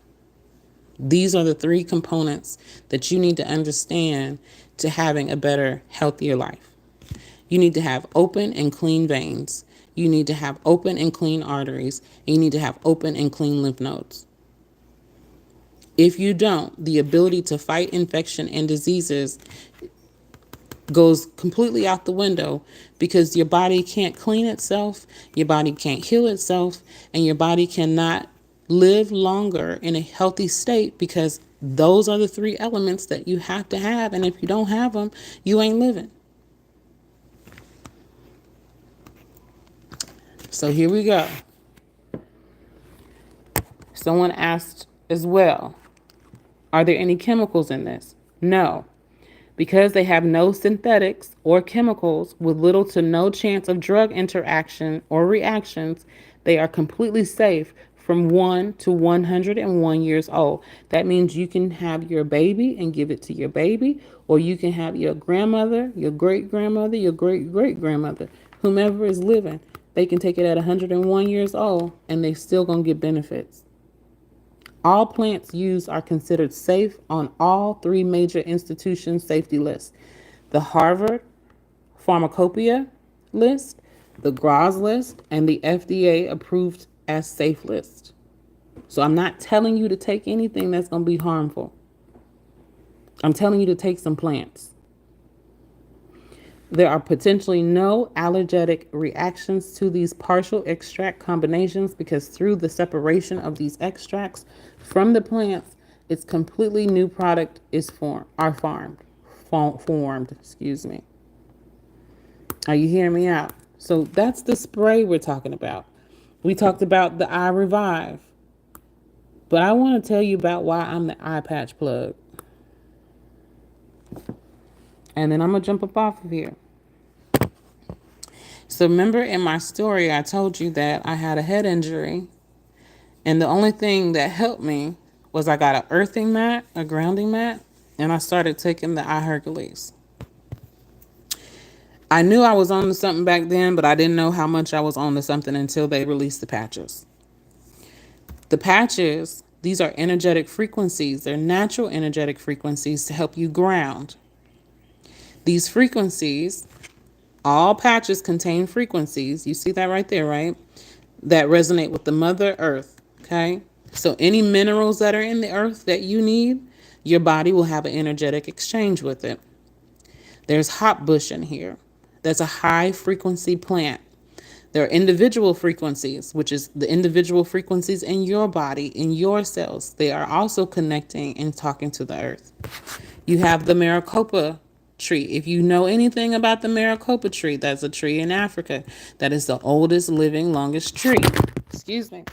S1: these are the three components that you need to understand to having a better, healthier life. You need to have open and clean veins. You need to have open and clean arteries. And you need to have open and clean lymph nodes. If you don't, the ability to fight infection and diseases goes completely out the window because your body can't clean itself, your body can't heal itself, and your body cannot live longer in a healthy state because those are the three elements that you have to have. And if you don't have them, you ain't living. So here we go. Someone asked as well, are there any chemicals in this? No. Because they have no synthetics or chemicals with little to no chance of drug interaction or reactions, they are completely safe from 1 to 101 years old. That means you can have your baby and give it to your baby, or you can have your grandmother, your great-grandmother, your great-great-grandmother, whomever is living. They can take it at 101 years old, and they still gonna get benefits. All plants used are considered safe on all three major institutions' safety lists: the Harvard Pharmacopoeia list, the GRAS list, and the FDA approved as safe list. So I'm not telling you to take anything that's going to be harmful. I'm telling you to take some plants. There are potentially no allergenic reactions to these partial extract combinations because through the separation of these extracts from the plants, its completely new product is formed. Excuse me. Are you hearing me out? So that's the spray we're talking about. We talked about the eye revive, but I want to tell you about why I'm the eye patch plug. And then I'm going to jump up off of here. So remember in my story, I told you that I had a head injury. And the only thing that helped me was I got an earthing mat, a grounding mat, and I started taking the iHercules. I knew I was on to something back then, but I didn't know how much I was on to something until they released the patches. The patches, these are energetic frequencies. They're natural energetic frequencies to help you ground. These frequencies, all patches contain frequencies. You see that right there, right? That resonate with the Mother Earth, okay? So any minerals that are in the earth that you need, your body will have an energetic exchange with it. There's hop bush in here. That's a high frequency plant. There are individual frequencies, which is the individual frequencies in your body, in your cells. They are also connecting and talking to the earth. You have the Maricopa tree. If you know anything about the Maricopa tree, that's a tree in Africa. That is the oldest living, longest tree. Excuse me.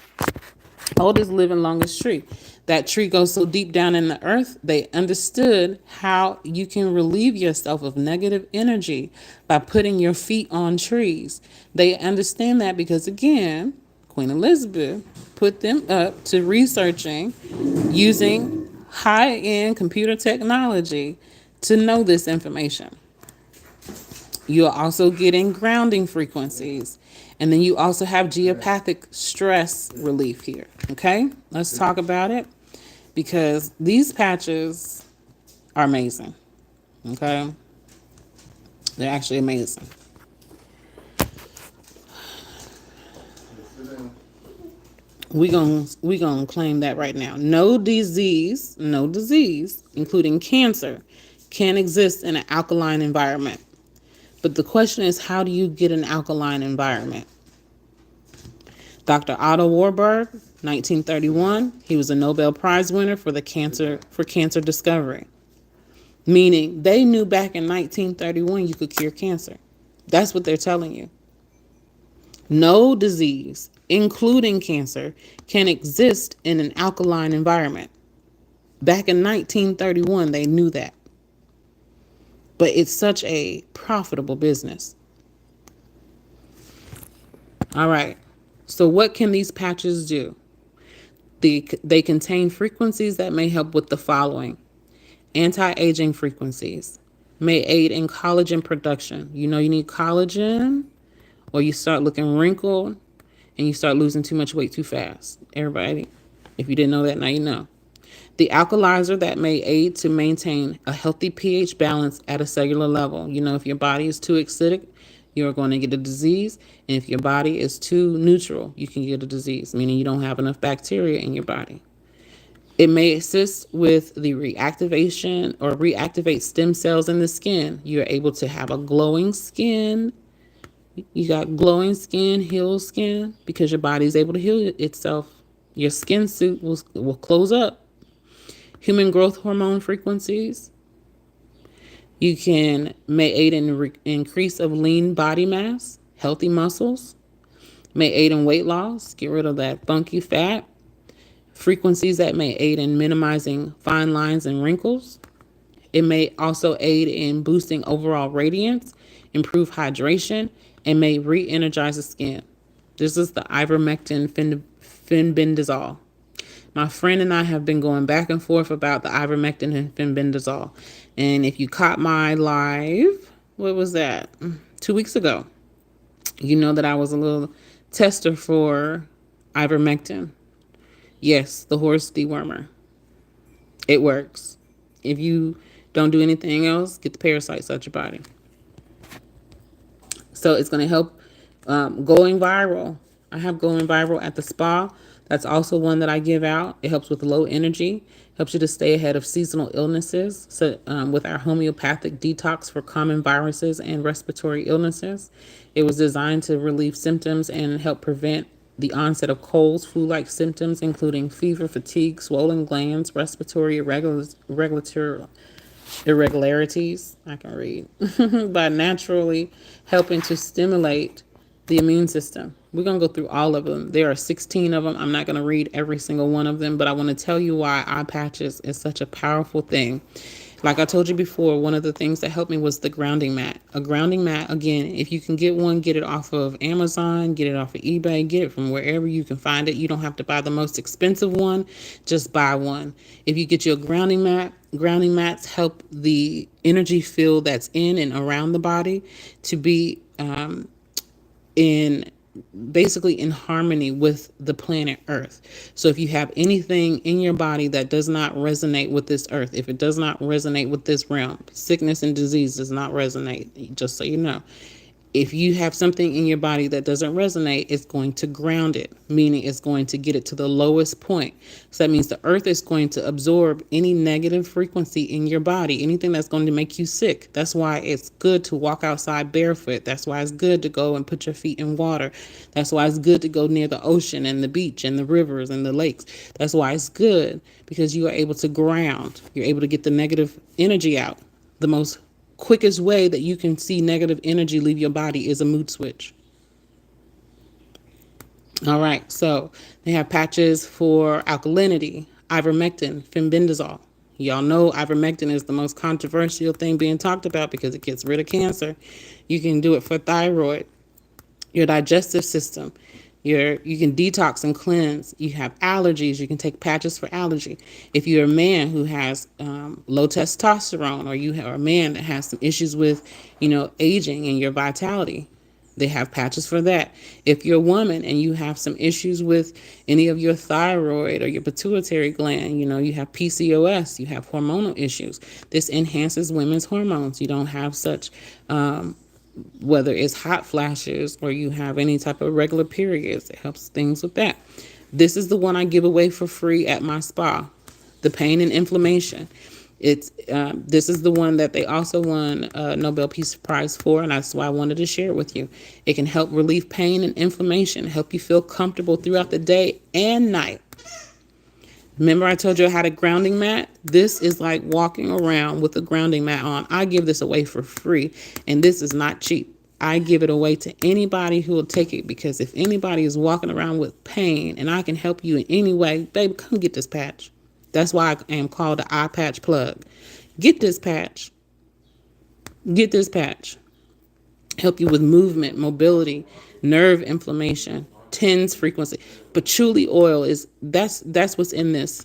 S1: Oldest living, longest tree. That tree goes so deep down in the earth, they understood how you can relieve yourself of negative energy by putting your feet on trees. They understand that because, again, Queen Elizabeth put them up to researching using high-end computer technology to know this information. You're also getting grounding frequencies. And then you also have geopathic stress relief here. Okay, let's talk about it because these patches are amazing. Okay, they're actually amazing. We gonna claim that right now. No disease, including cancer, can exist in an alkaline environment. But the question is, how do you get an alkaline environment? Dr. Otto Warburg, 1931, he was a Nobel Prize winner for cancer discovery. Meaning they knew back in 1931 you could cure cancer. That's what they're telling you. No disease, including cancer, can exist in an alkaline environment. Back in 1931, they knew that. But it's such a profitable business. All right. So what can these patches do? They contain frequencies that may help with the following. Anti-aging frequencies may aid in collagen production. You know you need collagen, or you start looking wrinkled and you start losing too much weight too fast. Everybody, if you didn't know that, now you know. The alkalizer that may aid to maintain a healthy pH balance at a cellular level. You know, if your body is too acidic, you're going to get a disease. And if your body is too neutral, you can get a disease, meaning you don't have enough bacteria in your body. It may assist with the reactivation or reactivate stem cells in the skin. You're able to have a glowing skin. You got glowing skin, healed skin, because your body is able to heal itself. Your skin suit will close up. Human growth hormone frequencies. You may aid in increase of lean body mass, healthy muscles. May aid in weight loss, get rid of that funky fat. Frequencies that may aid in minimizing fine lines and wrinkles. It may also aid in boosting overall radiance, improve hydration, and may re-energize the skin. This is the ivermectin fenbendazole. My friend and I have been going back and forth about the ivermectin and fenbendazole. And if you caught my live, what was that? 2 weeks ago, you know that I was a little tester for ivermectin. Yes, the horse dewormer. It works. If you don't do anything else, get the parasites out your body. So it's going to help going viral. I have going viral at the spa. That's also one that I give out. It helps with low energy, helps you to stay ahead of seasonal illnesses. So with our homeopathic detox for common viruses and respiratory illnesses, it was designed to relieve symptoms and help prevent the onset of colds, flu-like symptoms, including fever, fatigue, swollen glands, respiratory irregularities, I can read, by naturally helping to stimulate the immune system. We're going to go through all of them. There are 16 of them. I'm not going to read every single one of them, but I want to tell you why eye patches is such a powerful thing. Like I told you before, one of the things that helped me was the grounding mat. A grounding mat, again, if you can get one, get it off of Amazon, get it off of eBay, get it from wherever you can find it. You don't have to buy the most expensive one, just buy one. If you get your grounding mats help the energy field that's in and around the body to be basically in harmony with the planet Earth. So if you have anything in your body that does not resonate with this earth, if it does not resonate with this realm, sickness and disease does not resonate, just so you know. If you have something in your body that doesn't resonate, it's going to ground it, meaning it's going to get it to the lowest point. So that means the earth is going to absorb any negative frequency in your body, anything that's going to make you sick. That's why it's good to walk outside barefoot. That's why it's good to go and put your feet in water. That's why it's good to go near the ocean and the beach and the rivers and the lakes. That's why it's good, because you are able to ground. You're able to get the negative energy out. The most quickest way that you can see negative energy leave your body is a mood switch. All right, so they have patches for alkalinity, ivermectin, fenbendazole. Y'all know ivermectin is the most controversial thing being talked about because it gets rid of cancer. You can do it for thyroid, your digestive system. You can detox and cleanse. You have allergies. You can take patches for allergy. If you're a man who has low testosterone, or you are a man that has some issues with, aging and your vitality, they have patches for that. If you're a woman and you have some issues with any of your thyroid or your pituitary gland, you have PCOS, you have hormonal issues. This enhances women's hormones. You don't have such whether it's hot flashes or you have any type of regular periods, it helps things with that. This is the one I give away for free at my spa, the pain and inflammation. This is the one that they also won a Nobel Peace Prize for, and that's why I wanted to share it with you. It can help relieve pain and inflammation, help you feel comfortable throughout the day and night. Remember I told you I had a grounding mat? This is like walking around with a grounding mat on. I give this away for free, and this is not cheap. I give it away to anybody who will take it, because if anybody is walking around with pain and I can help you in any way, baby, come get this patch. That's why I am called the eye patch plug. Get this patch. Get this patch. Help you with movement, mobility, nerve inflammation, TENS frequency. Patchouli oil is that's what's in this.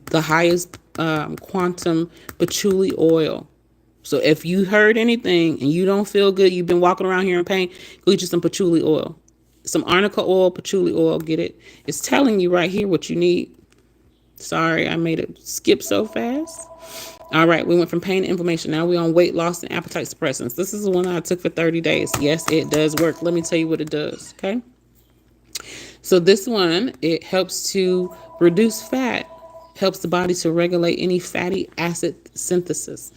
S1: The highest quantum patchouli oil. So if you heard anything and you don't feel good, you've been walking around here in pain, go get you some patchouli oil. Some arnica oil, patchouli oil, get it. It's telling you right here what you need. Sorry, I made it skip so fast. All right, we went from pain to inflammation. Now we're on weight loss and appetite suppressants. This is the one I took for 30 days. Yes, it does work. Let me tell you what it does, okay? So this one, it helps to reduce fat, helps the body to regulate any fatty acid synthase,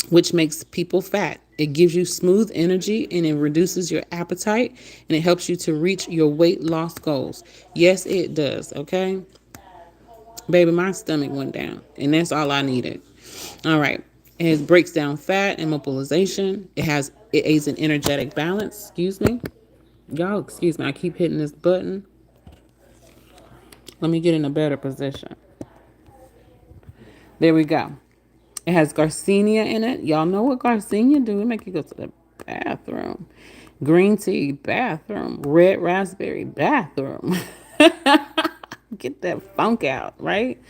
S1: which makes people fat. It gives you smooth energy and it reduces your appetite and it helps you to reach your weight loss goals. Yes, it does, okay? Baby, my stomach went down and that's all I needed. All right. It breaks down fat and mobilization. It aids in energetic balance. Excuse me. Y'all, excuse me. I keep hitting this button. Let me get in a better position. There we go. It has Garcinia in it. Y'all know what Garcinia do. It make you go to the bathroom. Green tea, bathroom. Red raspberry, bathroom. Get that funk out, right?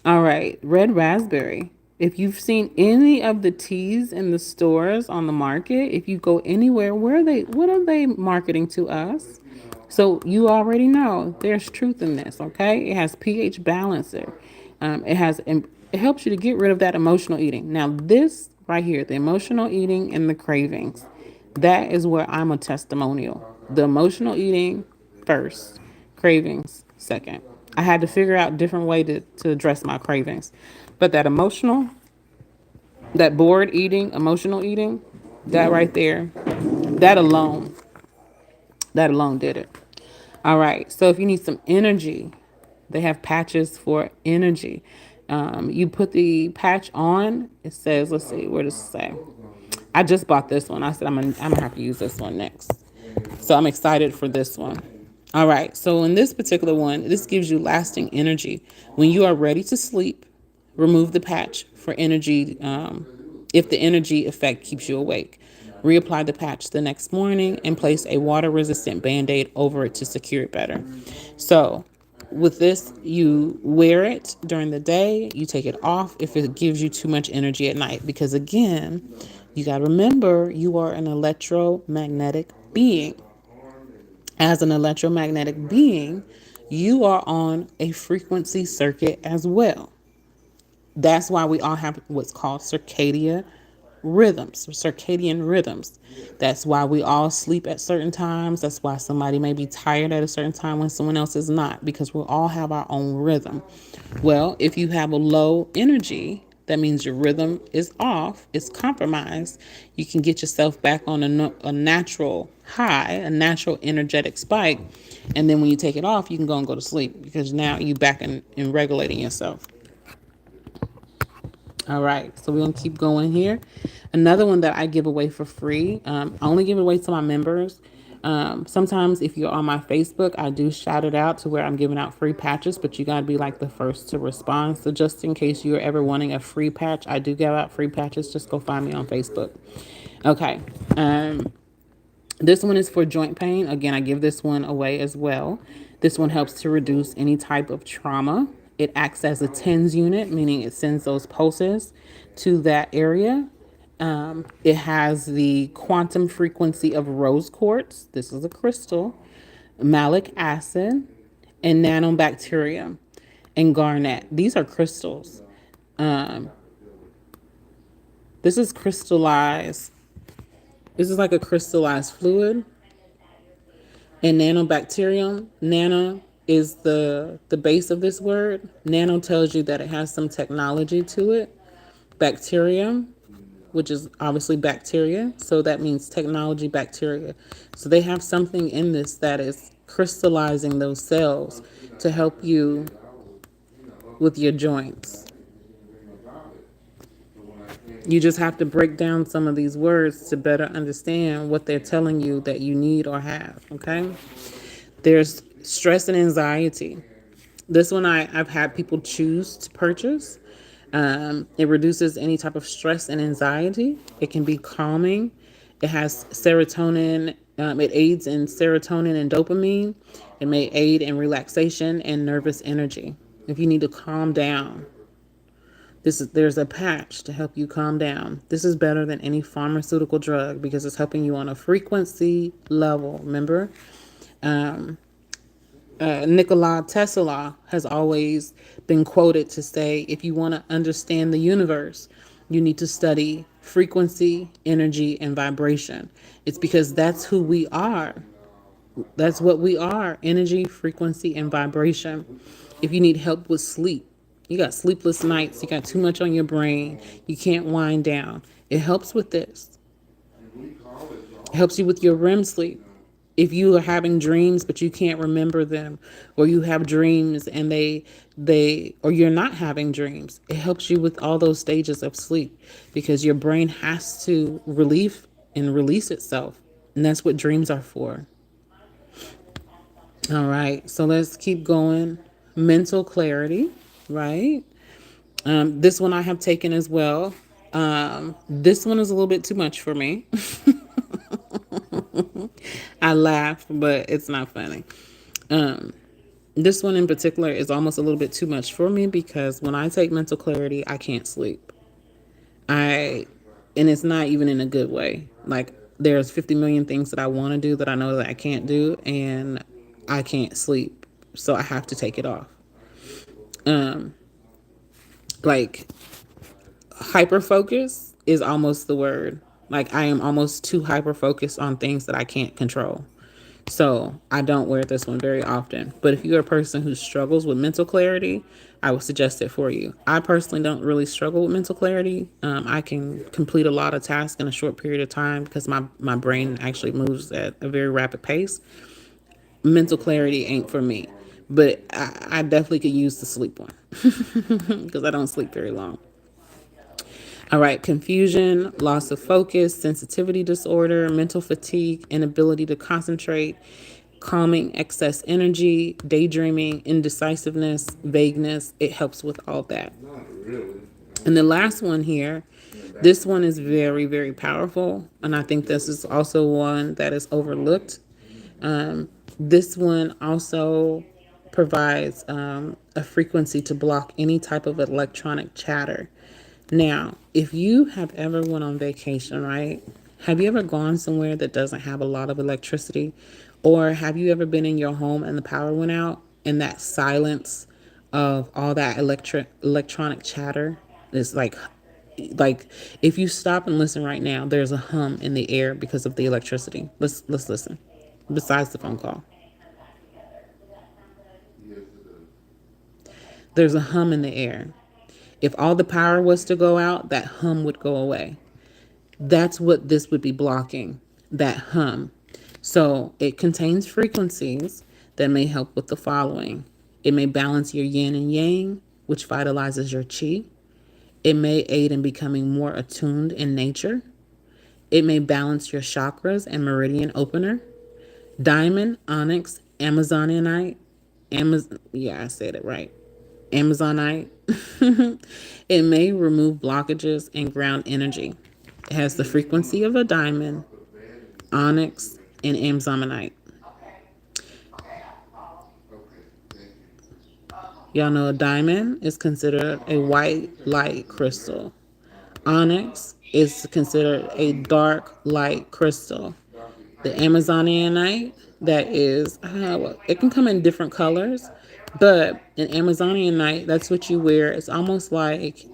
S1: All right. Red raspberry. If you've seen any of the teas in the stores on the market, if you go anywhere, what are they marketing to us? So you already know there's truth in this, okay? It has pH balancer. It helps you to get rid of that emotional eating. Now this right here, the emotional eating and the cravings, that is where I'm a testimonial. The emotional eating first, cravings second. I had to figure out a different way to address my cravings. But that bored eating, emotional eating, that right there, that alone, that alone did it. All right. So if you need some energy, they have patches for energy. You put the patch on. It says, let's see, where does it say? I just bought this one. I said I'm gonna have to use this one next. So I'm excited for this one. All right. So in this particular one, this gives you lasting energy. When you are ready to sleep, remove the patch for energy. If the energy effect keeps you awake, reapply the patch the next morning and place a water resistant band-aid over it to secure it better. So with this, you wear it during the day, you take it off if it gives you too much energy at night, because again, you got to remember you are an electromagnetic being. As an electromagnetic being, you are on a frequency circuit as well. That's why we all have what's called circadian rhythms. That's why we all sleep at certain times. That's why somebody may be tired at a certain time when someone else is not, because we all have our own rhythm. Well, if you have a low energy, that means your rhythm is off, it's compromised. You can get yourself back on a natural high, a natural energetic spike. And then when you take it off, you can go to sleep, because now you're back in regulating yourself. All right, so we're going to keep going here. Another one that I give away for free, I only give it away to my members. Sometimes if you're on my Facebook, I do shout it out to where I'm giving out free patches, but you got to be like the first to respond. So just in case you're ever wanting a free patch, I do give out free patches. Just go find me on Facebook. Okay. This one is for joint pain. Again, I give this one away as well. This one helps to reduce any type of trauma. It acts as a TENS unit, meaning it sends those pulses to that area. It has the quantum frequency of rose quartz. This is a crystal, malic acid, and nanobacterium and garnet. These are crystals. This is crystallized. This is like a crystallized fluid. And nanobacterium, nano is the base of this word. Nano tells you that it has some technology to it. Bacterium which is obviously bacteria. So that means technology bacteria. So they have something in this that is crystallizing those cells to help you with your joints. You just have to break down some of these words to better understand what they're telling you that you need or have. Okay. There's stress and anxiety. This one I've had people choose to purchase. It reduces any type of stress and anxiety. It can be calming. It has serotonin. It aids in serotonin and dopamine. It may aid in relaxation and nervous energy. If you need to calm down, there's a patch to help you calm down. This is better than any pharmaceutical drug because it's helping you on a frequency level. Remember, Nikola Tesla has always been quoted to say, if you want to understand the universe, you need to study frequency, energy, and vibration. It's because that's who we are. That's what we are: energy, frequency, and vibration. If you need help with sleep, you got sleepless nights, you got too much on your brain, you can't wind down, it helps with this. It helps you with your REM sleep. If you are having dreams but you can't remember them, or you have dreams and they or you're not having dreams, it helps you with all those stages of sleep because your brain has to relieve and release itself. And that's what dreams are for. All right, so let's keep going. Mental clarity, right? This one I have taken as well. This one is a little bit too much for me. I laugh, but it's not funny. This one in particular is almost a little bit too much for me because when I take mental clarity, I can't sleep. And it's not even in a good way. Like there's 50 million things that I want to do that I know that I can't do, and I can't sleep. So I have to take it off. Like hyper focus is almost the word. Like I am almost too hyper focused on things that I can't control. So I don't wear this one very often. But if you're a person who struggles with mental clarity, I would suggest it for you. I personally don't really struggle with mental clarity. I can complete a lot of tasks in a short period of time because my brain actually moves at a very rapid pace. Mental clarity ain't for me. But I definitely could use the sleep one because I don't sleep very long. All right, confusion, loss of focus, sensitivity disorder, mental fatigue, inability to concentrate, calming excess energy, daydreaming, indecisiveness, vagueness. It helps with all that. And the last one here, this one is very, very powerful. And I think this is also one that is overlooked. This one also provides a frequency to block any type of electronic chatter. Now, if you have ever went on vacation, right? Have you ever gone somewhere that doesn't have a lot of electricity? Or have you ever been in your home and the power went out and that silence of all that electronic chatter is like if you stop and listen right now, there's a hum in the air because of the electricity. Let's listen. Besides the phone call. There's a hum in the air. If all the power was to go out, that hum would go away. That's what this would be blocking, that hum. So it contains frequencies that may help with the following. It may balance your yin and yang, which vitalizes your chi. It may aid in becoming more attuned in nature. It may balance your chakras and meridian opener. Diamond, onyx, Amazonite, I said it right. Amazonite. It may remove blockages and ground energy. It has the frequency of a diamond, onyx, and Amazonite. Y'all know a diamond is considered a white light crystal. Onyx is considered a dark light crystal. The Amazonite, that is, it can come in different colors, but an Amazonite, that's what you wear. It's almost like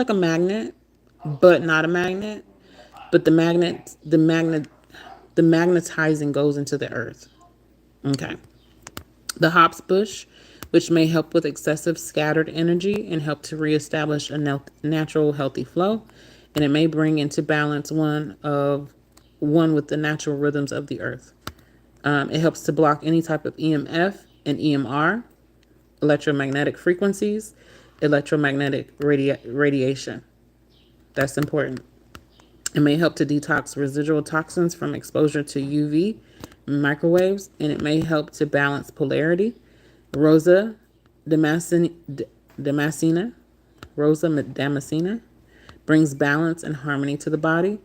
S1: a magnet, but not a magnet. But the magnetizing goes into the earth. Okay. The hops bush, which may help with excessive scattered energy and help to reestablish a natural healthy flow. And it may bring into balance one with the natural rhythms of the earth. It helps to block any type of EMF and EMR, electromagnetic frequencies, electromagnetic radiation. That's important. It may help to detox residual toxins from exposure to UV microwaves, and it may help to balance polarity. Rosa Damascena, Rosa Damascena brings balance and harmony to the body,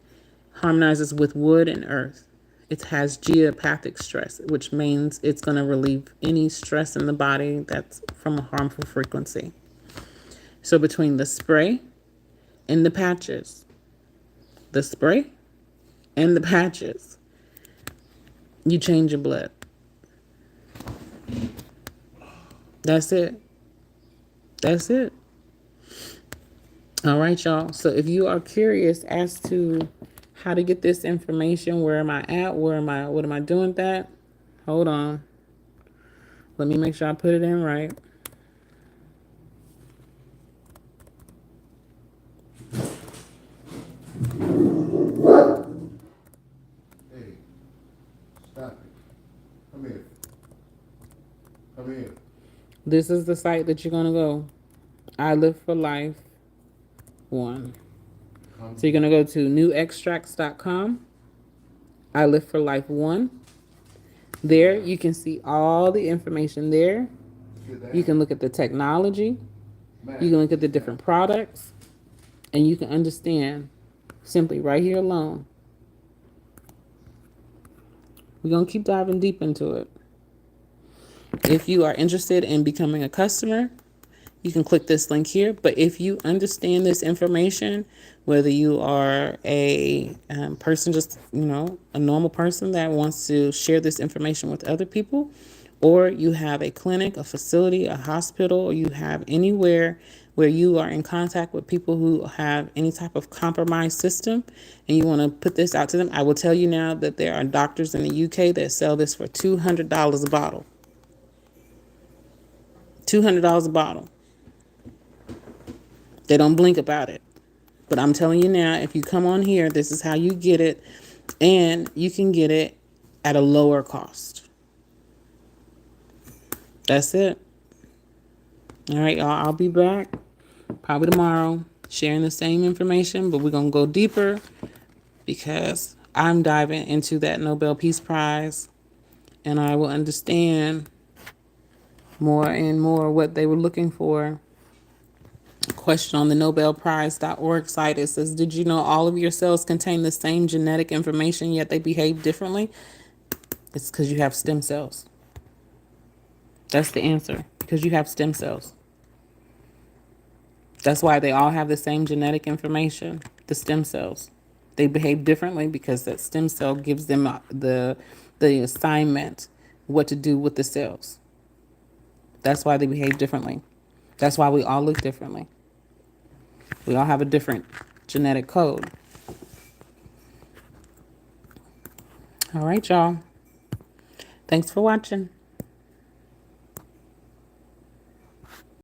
S1: harmonizes with wood and earth. It has geopathic stress, which means it's going to relieve any stress in the body that's from a harmful frequency. So between the spray and the patches, the spray and the patches, you change your blood. That's it. That's it. All right, y'all. So if you are curious as to how to get this information, where am I at? What am I doing with that? Hold on. Let me make sure I put it in right.
S2: Hey, stop it. Come here. Come here.
S1: This is the site that you're going to go. iLift for Life 1. So you're going to go to newextracts.com, iLift for Life 1. There, you can see all the information there. You can look at the technology. You can look at the different products. And you can understand simply right here alone. We're going to keep diving deep into it. If you are interested in becoming a customer, you can click this link here. But if you understand this information, whether you are a person, just, a normal person that wants to share this information with other people, or you have a clinic, a facility, a hospital, or you have anywhere where you are in contact with people who have any type of compromised system and you want to put this out to them, I will tell you now that there are doctors in the UK that sell this for $200 a bottle. $200 a bottle. They don't blink about it. But I'm telling you now, if you come on here, this is how you get it. And you can get it at a lower cost. That's it. All right, y'all. I'll be back probably tomorrow sharing the same information, but we're going to go deeper because I'm diving into that Nobel Peace Prize and I will understand more and more what they were looking for. Question on the nobelprize.org site. It says, did you know all of your cells contain the same genetic information, yet they behave differently? It's because you have stem cells. That's the answer. Because you have stem cells. That's why they all have the same genetic information, the stem cells. They behave differently because that stem cell gives them the assignment, what to do with the cells. That's why they behave differently. That's why we all look differently. We all have a different genetic code. All right, y'all. Thanks for watching.